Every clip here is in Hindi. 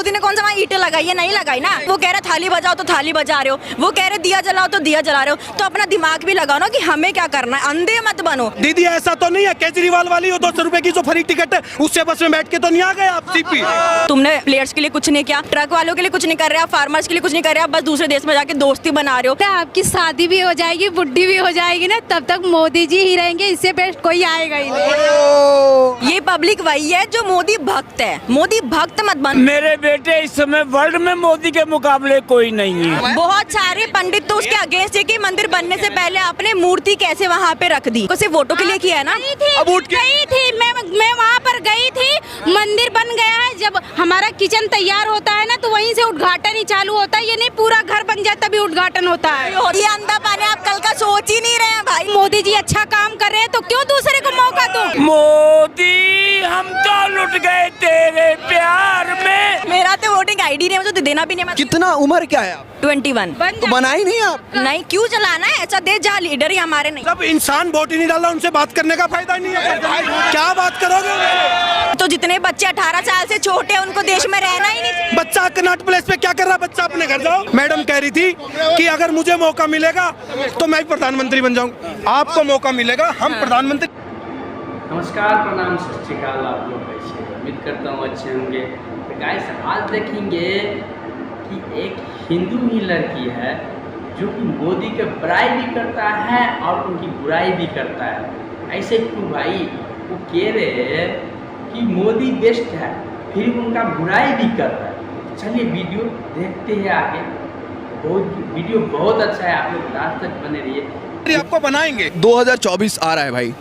मोदी ने कौन सा वहाँ ईंटें लगाई है? नहीं लगाई ना। वो कह रहे थाली बजाओ तो थाली बजा रहे हो, वो कह रहे दिया जलाओ तो दिया जला रहे हो। तो अपना दिमाग भी लगाओ ना कि हमें क्या करना है, अंधे मत बनो। दीदी ऐसा तो नहीं है केजरीवाल वाली वो 200 रुपए की जो फ्री टिकट है उससे बस में बैठ के तो नहीं आ गए आप सीपी। तुमने प्लेयर्स के लिए कुछ नहीं किया, ट्रक वालों के लिए कुछ नहीं कर रहे, आप फार्मर्स के लिए कुछ नहीं कर रहे, आप बस दूसरे देश में जाके दोस्ती बना रहे हो। आपकी शादी भी हो जाएगी, बुढ़ी भी हो जाएगी ना, तब तक मोदी जी ही रहेंगे, इससे बेस्ट कोई आएगा ही नहीं। ये पब्लिक वही है जो मोदी भक्त है। मोदी भक्त मत बन। मेरे बेटे इस समय वर्ल्ड में मोदी के मुकाबले कोई नहीं है। बहुत सारे पंडित तो उसके अगेंस्ट है कि मंदिर बनने से पहले आपने मूर्ति कैसे वहाँ पे रख दी, सिर्फ वोटों के लिए किया है ना। गई थी मैं वहाँ पर गई थी, मंदिर बन गया है। जब हमारा किचन तैयार होता है ना तो वहीं से उद्घाटन ही चालू होता है, ये नहीं पूरा घर बन जाए तभी उद्घाटन होता है। ये अंधा पानी आप कल का सोच ही नहीं रहे हैं भाई। मोदी जी अच्छा काम कर रहे हैं तो क्यों दूसरे को मौका दो। मोदी हम तो लुट गए तेरे प्यार में। मेरा तो वोटिंग आईडी नहीं है, मुझे तो देना भी नहीं। कितना उम्र क्या है आप? 21। तो बना ही नहीं आप? नहीं, क्यों चलाना है ऐसा देश जहाँ लीडर ही हमारे नहीं। जब इंसान वोट ही नहीं डाला उनसे बात करने का फायदा नहीं है। क्या बात करोगे? तो जितने बच्चे 18 साल से छोटे हैं उनको देश में रहना ही नहीं चाहिए। बच्चा कनॉट प्लेस पे क्या कर रहा है? बच्चा अपने घर जाओ। मैडम कह रही थी कि अगर मुझे मौका मिलेगा तो मैं प्रधानमंत्री बन जाऊंगा। आपको मौका मिलेगा, हम प्रधानमंत्री। नमस्कार, प्रणाम, सत श्री अकाल। आप लोग कैसे हैं? उम्मीद करता हूँ अच्छे होंगे। तो गाइस आज देखेंगे कि एक हिंदू ही लड़की है जो कि मोदी के बड़ाई भी करता है और उनकी बुराई भी करता है। ऐसे क्यों भाई? वो कह रहे हैं कि मोदी बेस्ट है, फिर उनका बुराई भी कर रहा है। चलिए वीडियो देखते हैं आगे। वीडियो बहुत अच्छा है, आप लोग लास्ट तक बने रहिए। आपको बनाएंगे। 2024 आ रहा है भाई,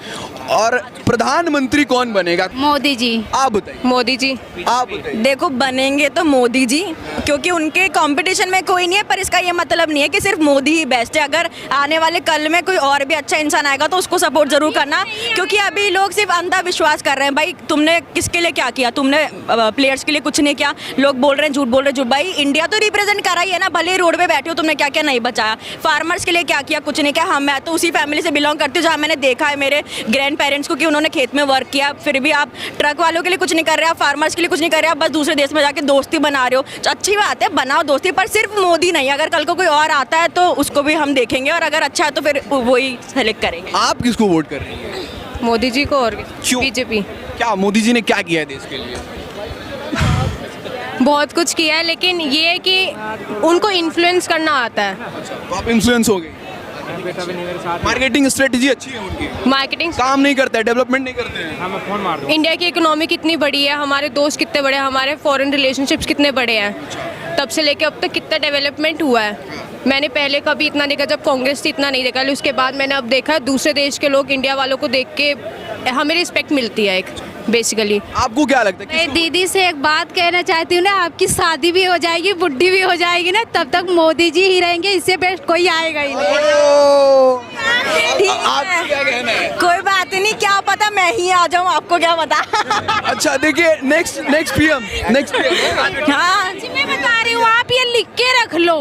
और प्रधानमंत्री कौन बनेगा? मोदी जी। आप बताइए। मोदी जी। आप बताइए। देखो बनेंगे तो मोदी जी, क्योंकि उनके कंपटीशन में कोई नहीं है। पर इसका ये मतलब नहीं है कि सिर्फ मोदी ही बेस्ट है। अगर आने वाले कल में कोई और भी अच्छा इंसान आएगा तो उसको सपोर्ट जरूर करना, क्योंकि अभी लोग सिर्फ अंधा विश्वास कर रहे हैं। भाई तुमने किसके लिए क्या किया? तुमने प्लेयर्स के लिए कुछ नहीं किया। लोग बोल रहे हैं झूठ बोल रहे हैं, झूठ। भाई इंडिया तो रिप्रेजेंट करा ही है ना, भले रोड पे बैठे हो, तुमने क्या क्या नहीं बचाया? फार्मर्स के लिए क्या किया? कुछ नहीं किया। मैं तो उसी फैमिली से बिलोंग करती हूँ जहाँ मैंने देखा है मेरे ग्रैंड पेरेंट्स को कि उन्होंने खेत में वर्क किया। फिर भी आप ट्रक वालों के लिए कुछ नहीं कर रहे, आप फार्मर्स के लिए कुछ नहीं कर रहे, आप बस दूसरे देश में जाके दोस्ती बना रहे हो। तो अच्छी बात है, बनाओ दोस्ती, पर सिर्फ मोदी नहीं। अगर कल को कोई और आता है तो उसको भी हम देखेंगे, और अगर अच्छा है तो फिर वही सेलेक्ट करेंगे। आप किसको वोट कर रही हैं? मोदी जी को। और बीजेपी। क्या मोदी जी ने क्या किया है देश के लिए? बहुत कुछ किया है, लेकिन ये है कि उनको इन्फ्लुएंस करना आता है। तो आप इन्फ्लुएंस हो गए। मार्केटिंग स्ट्रेटजी अच्छी है उनकी। मार्केटिंग काम नहीं करता है, डेवलपमेंट नहीं करते हैं। इंडिया की इकोनॉमी कितनी बड़ी है, हमारे दोस्त कितने बड़े हैं, हमारे फॉरेन रिलेशनशिप्स कितने बड़े हैं। तब से लेके अब तक कितना डेवलपमेंट हुआ है। मैंने पहले कभी इतना देखा, जब कांग्रेस थी इतना नहीं देखा, लेकिन उसके बाद मैंने अब देखा दूसरे देश के लोग इंडिया वालों को देख के हमें रिस्पेक्ट मिलती है एक बेसिकली। आपको क्या लगता है? मैं दीदी से एक बात कहना चाहती हूँ ना, आपकी शादी भी हो जाएगी, बुढ़ी भी हो जाएगी ना, तब तक मोदी जी ही रहेंगे, इससे बेस्ट कोई आएगा ही नहीं। आपका क्या कहना है? कोई बात नहीं, क्या पता मैं ही आ जाऊँ, आपको क्या पता। अच्छा देखिए, नेक्स्ट पीएम। हाँ मैं बता रही हूँ, आप ये लिख के रख लो।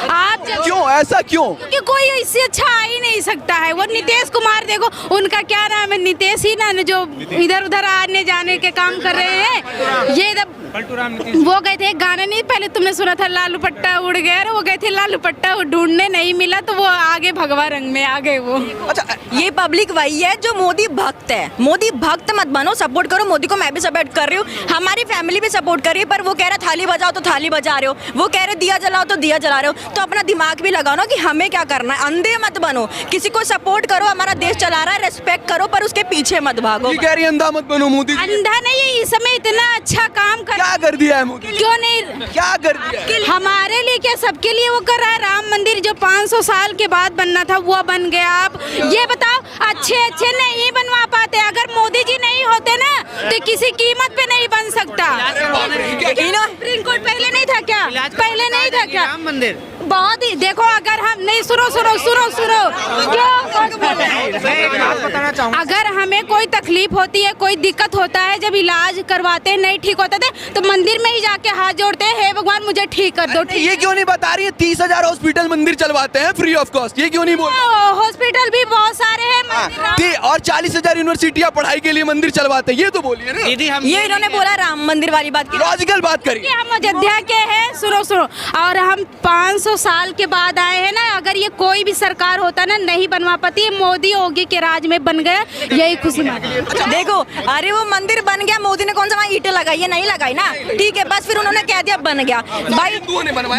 आप क्यों ऐसा क्यों? क्योंकि कोई इससे अच्छा आ ही नहीं सकता है। वो नीतीश कुमार, देखो उनका क्या नाम है, नीतीश ही ना, जो इधर उधर आने जाने के काम कर रहे हैं। ये वो गए थे, गाना नहीं पहले तुमने सुना था, लालू पट्टा उड़ गया, वो गए थे लालू पट्टा ढूंढने, नहीं मिला तो वो आगे भगवा रंग में आ गए वो। अच्छा ये पब्लिक वही है जो मोदी भक्त है। मोदी भक्त मत बनो, सपोर्ट करो मोदी को। मैं भी सपोर्ट कर रही हूँ, हमारी फैमिली भी सपोर्ट कर रही है। पर वो कह रहा थाली बजाओ तो थाली बजा रहे हो, वो कह रहे दिया जलाओ तो दिया जला रहे हो। तो अपना दिमाग भी लगाओ ना कि हमें क्या करना है। अंधे मत बनो, किसी को सपोर्ट करो, हमारा देश चला रहा है, रेस्पेक्ट करो, पर उसके पीछे मत भागो। कह रही अंधा मत बनो। मोदी अंधा नहीं है, इस समय इतना अच्छा काम क्या कर दिया है मोदी? क्यों नहीं? क्या कर दिया? हमारे लिए क्या, सबके लिए वो कर रहा है। राम मंदिर जो 500 साल के बाद बनना था वो बन गया। आप ये बताओ, अच्छे नहीं बनवा पाते। अगर मोदी जी नहीं होते ना तो किसी कीमत पे नहीं बन सकता। सुप्रीम कोर्ट पहले नहीं था क्या? पहले नहीं था क्या? बहुत ही देखो, अगर हम नहीं सुनो क्यों, अगर हमें कोई तकलीफ होती है, कोई दिक्कत होता है, जब इलाज करवाते हैं नहीं ठीक होता थे तो मंदिर में ही जाके हाथ जोड़ते हैं, हे भगवान मुझे ठीक कर दो। ये क्यों नहीं बता रही है 30,000 हॉस्पिटल मंदिर चलवाते हैं फ्री ऑफ कॉस्ट, ये क्यों नहीं बोल? हॉस्पिटल भी बहुत सारे हैं मंदिर, और 40,000 यूनिवर्सिटियां पढ़ाई के लिए मंदिर चलवाते हैं, ये तो बोलिए ना दीदी। हम ये इन्होंने बोला राम मंदिर वाली बात की, लॉजिकल बात करिए। हम अयोध्या के हैं, सुनो और हम 500 साल के बाद आए हैं ना, अगर ये कोई भी सरकार होता ना नहीं बनवा पाती, ये मोदी योगी के राज में बन गया, यही खुशी मानी। देखो, अरे वो मंदिर बन गया, मोदी ने कौन सा वहाँ ईंटें लगाई है? नहीं लगाई ना, ठीक है, बस फिर उन्होंने कह दिया बन गया। भाई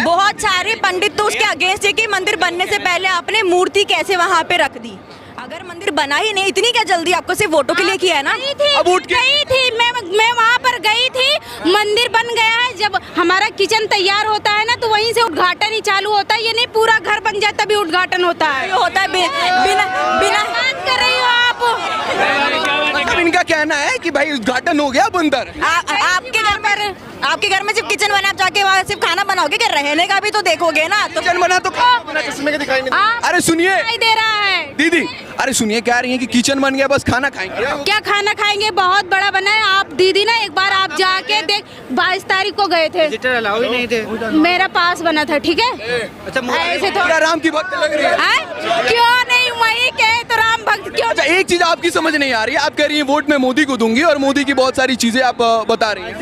बहुत सारे पंडित तो उसके अगेंस्ट है कि मंदिर बनने से पहले आपने मूर्ति कैसे वहाँ पे रख दी। अगर मंदिर बना ही नहीं, इतनी क्या जल्दी, आपको सिर्फ वोटों के लिए किया है ना? अब उठ के गई थी मैं वहाँ पर गई थी, मंदिर बन गया है, जब हमारा किचन तैयार होता है ना तो वहीं से उद्घाटन ही चालू होता है, ये नहीं पूरा घर बन जाए तभी उद्घाटन होता है। होता है बिना कर रही हो आप। मतलब इनका कहना है कि भाई उद्घाटन हो गया बंदर। आपके घर में सिर्फ किचन बना, आप जाके वहाँ सिर्फ खाना बनाओगे क्या? रहने का भी तो देखोगे ना। तो किचन बना तो चश्मे के दिखाई नहीं। अरे सुनिए दे रहा है दीदी, अरे सुनिए, कह रही है कि किचन बन गया बस खाना खाएंगे। क्या खाना खाएंगे? बहुत बड़ा बना है। आप दीदी ना एक बार आप जाके देख, 22 तारीख को गए थे, अलाउ ही नहीं थे, मेरा पास बना था, ठीक है। ऐसे तो राम की भक्त लग रही है। क्यों नहीं, वही कहे तो राम भक्त क्यों? अच्छा, एक चीज आपकी समझ नहीं आ रही है, आप कह रही है वोट मैं मोदी को दूंगी और मोदी की बहुत सारी चीजें आप बता रही हैं।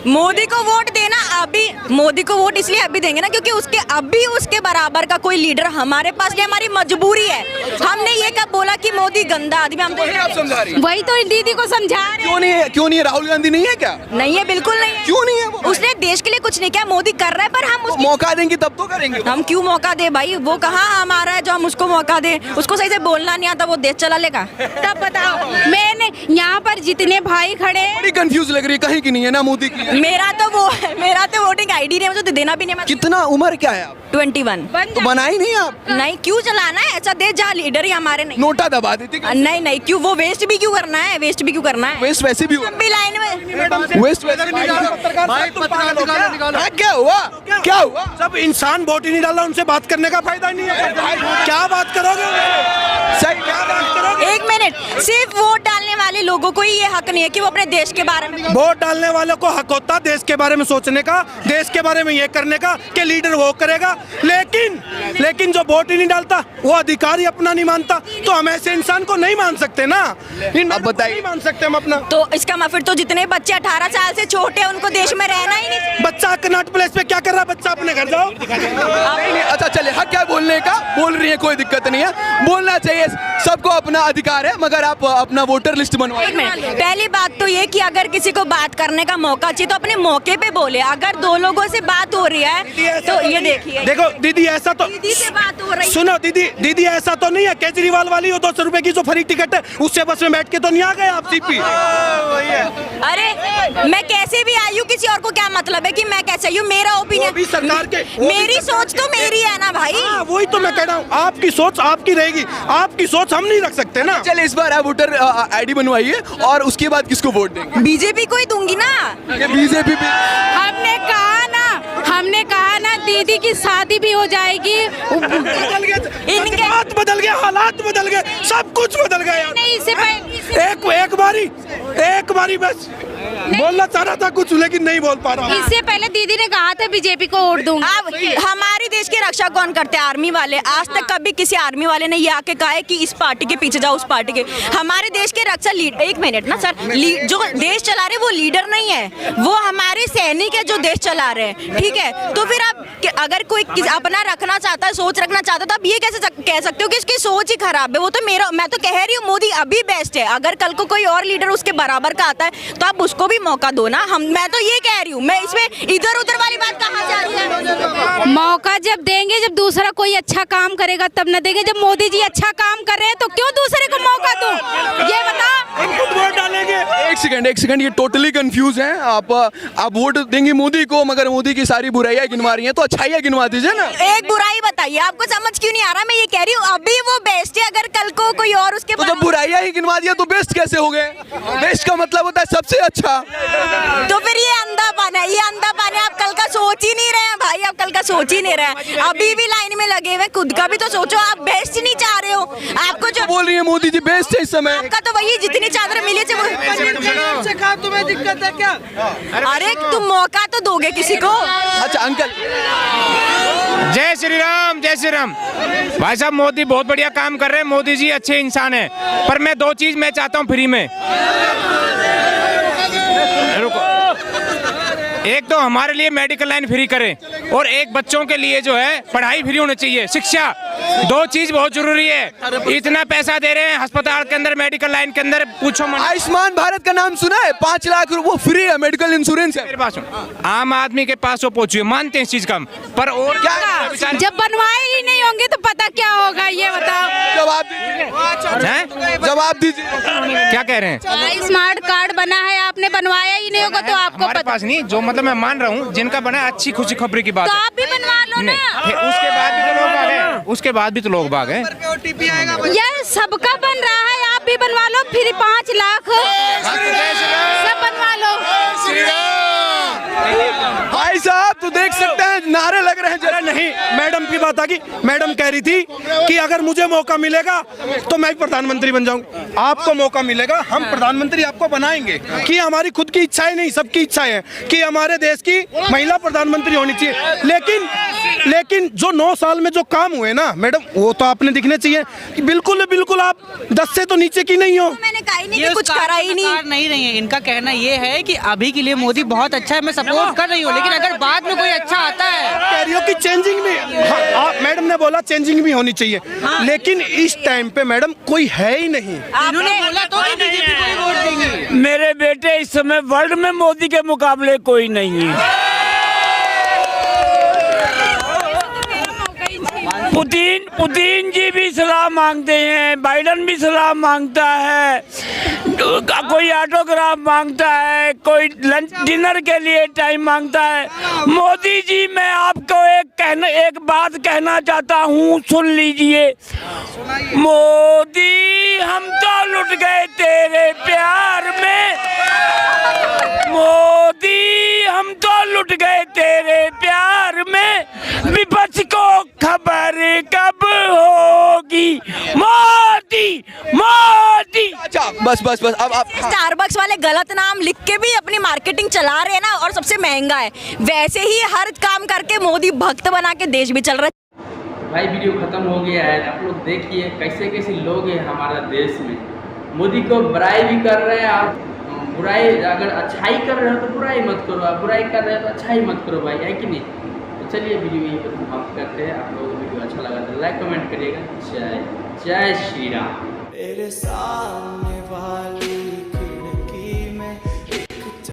मोदी को वोट देना अभी, मोदी को वोट इसलिए अभी देंगे ना क्योंकि उसके अभी उसके बराबर का कोई लीडर हमारे पास नहीं, हमारी मजबूरी है। हमने ये कब बोला कि मोदी गंदा आदमी? हम आप समझा रही हैं। वही तो दीदी को समझा रहे। क्यों नहीं है? राहुल गांधी नहीं है क्या? नहीं है, बिल्कुल नहीं है। क्यों नहीं है? वो उसने देश के लिए कुछ नहीं किया, मोदी कर रहा है, पर हम उसको मौका देंगे तब तो करेंगे। हम क्यों मौका दे भाई? वो कहाँ हमारा है जो हम उसको मौका दे? उसको सही से बोलना नहीं आता, वो देश चला लेगा? तब बताओ, मैंने यहाँ पर जितने भाई खड़े हैं, बड़ी कंफ्यूज लग रही है, कहीं की नहीं है ना मोदी की। मेरा तो वोटिंग आईडी नहीं है, मुझे तो देना भी नहीं। कितना उम्र क्या है आप? 21। तो बनाई नहीं आप? नहीं, क्यों चलाना है ऐसा देश जहाँ लीडर ही हमारे नहीं? नोटा दबा देती। नहीं, क्यों? वो वेस्ट भी क्यों करना है? वेस्ट वैसे भी हो। लंबी लाइन में वेस्ट वैसे नहीं डाला। हाँ, क्या हुआ? सब इंसान वोट ही नहीं डाला, उनसे बात करने का फायदा नहीं है। क्या बात करोगे? सही, क्या बात करोगे? एक मिनट, सिर्फ वोट डालने वाले लोगों को ही ये हक नहीं है कि वो अपने देश के बारे में। वोट डालने वालों को हक होता देश के बारे में सोचने का, देश के बारे में ये करने का कि लीडर वो करेगा, लेकिन जो वोट ही नहीं डालता, वो अधिकारी अपना नहीं मानता, तो हम ऐसे इंसान को नहीं मान सकते ना। अब बताइए, नहीं मान सकते हम अपना। तो इसका मतलब तो जितने बच्चे 18 साल से छोटे हैं उनको देश में रहना ही नहीं। बच्चा कनॉट प्लेस पे क्या कर रहा है? बच्चा अपने घर जाओ। नहीं, अच्छा चले, हक क्या बोलने का? बोल रही है, कोई दिक्कत नहीं है, बोलना चाहिए, सबको अपना अधिकार है, मगर आप अपना वोटर लिस्ट बनवाइए। एक मिनट, पहली बात तो ये कि अगर किसी को बात करने का मौका चाहिए तो अपने मौके पे बोले। अगर दो लोगों से बात हो रही है तो ये देखिए, देखो दीदी, ऐसा तो दीदी से बात हो रही है। सुनो दीदी, ऐसा तो नहीं है केजरीवाल वाली वो 200 रुपए की जो फ्री टिकट है उससे बस में बैठ के तो नहीं आ गए आप सीपी। अरे मैं कैसे भी आई हूँ, किसी और को क्या मतलब है कि मैं कैसे आई हूँ? मेरा ओपिनियन, सरकार के मेरी सोच तो मेरी है ना भाई। वही तो मैं कह रहा हूँ, आपकी सोच आपकी रहेगी, आपकी सोच हम नहीं रख सकते ना। चले, इस बार आप वोटर आईडी बनवाइए और उसके बाद किसको वोट देंगे? बीजेपी को ही दूंगी ना। बीजेपी भी। हमने कहा ना दीदी की शादी भी हो जाएगी। इनके हाथ बदल गए, हालात बदल गए, सब कुछ बदल गया यार। नहीं, इससे पहले एक बारी बस बोलना चाह रहा था कुछ, लेकिन नहीं बोल पा रहा। इससे पहले दीदी ने कहा था बीजेपी को वोट दूंगा। अब हमारी देश की रक्षा कौन करते हैं? आर्मी वाले। आज तक कभी किसी आर्मी वाले ने ये आके कहा है कि इस पार्टी के पीछे जाओ, उस पार्टी के। हमारे देश के रक्षा एक मिनट ना सर, जो देश चला रहे वो लीडर नहीं है, वो हमारे सैनिक है जो देश चला रहे हैं, ठीक है? तो फिर आप अगर कोई अपना रखना चाहता है, सोच रखना चाहता है, तो आप ये कैसे कह सकते हो कि इसकी सोच ही खराब है? वो तो मैं तो कह रही हूँ मोदी अभी बेस्ट है। अगर कल को कोई और लीडर उसके बराबर का आता है तो आप उसको भी मौका दो ना। मैं तो ये कह रही हूँ, मैं इसमें इधर उधर वाली बात कहाँ जा रही है? मौका जब देंगे, जब दूसरा कोई अच्छा काम करेगा तब न देंगे। जब मोदी जी अच्छा काम कर रहे हैं तो क्यों दूसरे को मौका दो? ये बता। वोट डालेंगे। एक सेकंड, ये टोटली कंफ्यूज हैं आप वोट देंगे मोदी को, मगर मोदी की सारी बुराइयां गिनवा रही हैं, तो अच्छाइयां गिनवा दीजिए ना। एक बुराई बताइए, आपको समझ क्यों नहीं आ रहा? मैं ये कह रही हूँ अभी वो बेस्ट है, अगर कल को कोई और उसके तो जब बुराइयां ही गिनवा दिया तो बेस्ट कैसे हो गए? बेस्ट का मतलब होता है सबसे अच्छा। तो फिर ये अंधापन है, आप कल का सोच ही नहीं रहे हैं भाई, आप कल का सोच ही नहीं रहा है, अभी भी लाइन में लगे हुए, खुद का भी तो सोचो, आप बेस्ट नहीं चाह रहे हो, आपको जो बोल रही है मोदी जी बेस्ट है इस समय। आपका तो वही जितनी चादर मिली थी तुम्हें दिक्कत है क्या? अरे तुम मौका तो दोगे किसी को। अच्छा अंकल, जय श्री राम, जय श्री राम। भाई साहब मोदी बहुत बढ़िया काम कर रहे हैं, मोदी जी अच्छे इंसान हैं, पर मैं दो चीज मैं चाहता हूँ फ्री में। रुको, एक तो हमारे लिए मेडिकल लाइन फ्री करें और एक बच्चों के लिए जो है पढ़ाई फ्री होनी चाहिए, शिक्षा, दो चीज बहुत जरूरी है। इतना पैसा दे रहे हैं अस्पताल के अंदर, मेडिकल लाइन के अंदर, पूछो मत। आयुष्मान भारत का नाम सुना है? 5 लाख वो फ्री है, मेडिकल इंश्योरेंस है। मेरे पास आम आदमी के पास वो पहुंची, मानते हैं इस चीज का, पर और क्या जब बनवाए ही नहीं होंगे तो पता क्या होगा, ये बताओ। जवाब दीजिए। क्या कह रहे हैं? स्मार्ट कार्ड बना है, आपने बनवाया ही नहीं होगा तो आपको हमारे पता। पास नहीं, जो मतलब मैं मान रहा हूँ जिनका बना है, अच्छी खुशी खबरी की बात तो है। आप भी बनवा लो ना। फिर उसके बाद भी तो लोग भाग हैं, उसके बाद भी तो लोग भाग हैं। यार सबका बन रहा है, आप भी बनवा लो, फिर 5 लाख सब बनवा लो। भाई साहब तो देख सकते हैं नारे लग रहे हैं। अरे नहीं, मैडम की बात आ गई। मैडम कह रही थी कि अगर मुझे मौका मिलेगा तो मैं प्रधानमंत्री बन जाऊंगा। आपको मौका मिलेगा, हम प्रधानमंत्री आपको बनाएंगे। कि हमारी खुद की इच्छाएं नहीं, सबकी इच्छाएं हैं कि हमारे देश की महिला प्रधानमंत्री होनी चाहिए। लेकिन जो 9 साल में जो काम हुए ना मैडम, वो तो आपने दिखने चाहिए कि बिल्कुल आप 10 से तो नीचे की नहीं हो। मैंने कहा ही नहीं कि कुछ करा ही नहीं रही है। इनका कहना ये है कि अभी के लिए मोदी बहुत अच्छा है, मैं सपोर्ट कर रही हूँ, लेकिन अगर बाद में कोई अच्छा आता है। कह रही हो कि चेंजिंग भी, हाँ, मैडम ने बोला चेंजिंग भी होनी चाहिए, लेकिन इस टाइम पे मैडम कोई है ही नहीं। इन्होंने बोला तो कि बीजेपी को ही वोट देंगे। मेरे बेटे इस समय वर्ल्ड में मोदी के मुकाबले कोई नहीं है। पुतिन जी भी सलाह मांगते हैं, बाइडन भी सलाह मांगता है, कोई ऑटोग्राफ मांगता है, कोई लंच डिनर के लिए टाइम मांगता है। मोदी जी मैं आपको एक बात कहना चाहता हूँ, सुन लीजिए। मोदी हम तो लुट गए तेरे प्यार में, मोदी हम तो लुट गए तेरे प्यार में, विपक्ष को खबर कब होगी, मोदी मोदी। अच्छा बस अब आप स्टारबक्स वाले गलत नाम लिख के भी अपनी मार्केटिंग चला रहे हैं ना, और सबसे महंगा है। वैसे ही हर काम करके मोदी भक्त बना के देश भी चल रहा है। भाई वीडियो ख़त्म हो गया है, आप लोग देखिए कैसे कैसे लोग हैं हमारा देश में। मोदी को बुराई भी कर रहे हैं आप, बुराई अगर अच्छाई कर रहे हो तो बुराई मत करो, आप बुराई कर रहे हो तो अच्छाई मत करो भाई, है कि नहीं। तो चलिए वीडियो यहीं पर समाप्त करते हैं। आप लोगों को वीडियो अच्छा लगा तो लाइक कमेंट करिएगा। जय श्री राम। तेरे सामने वाली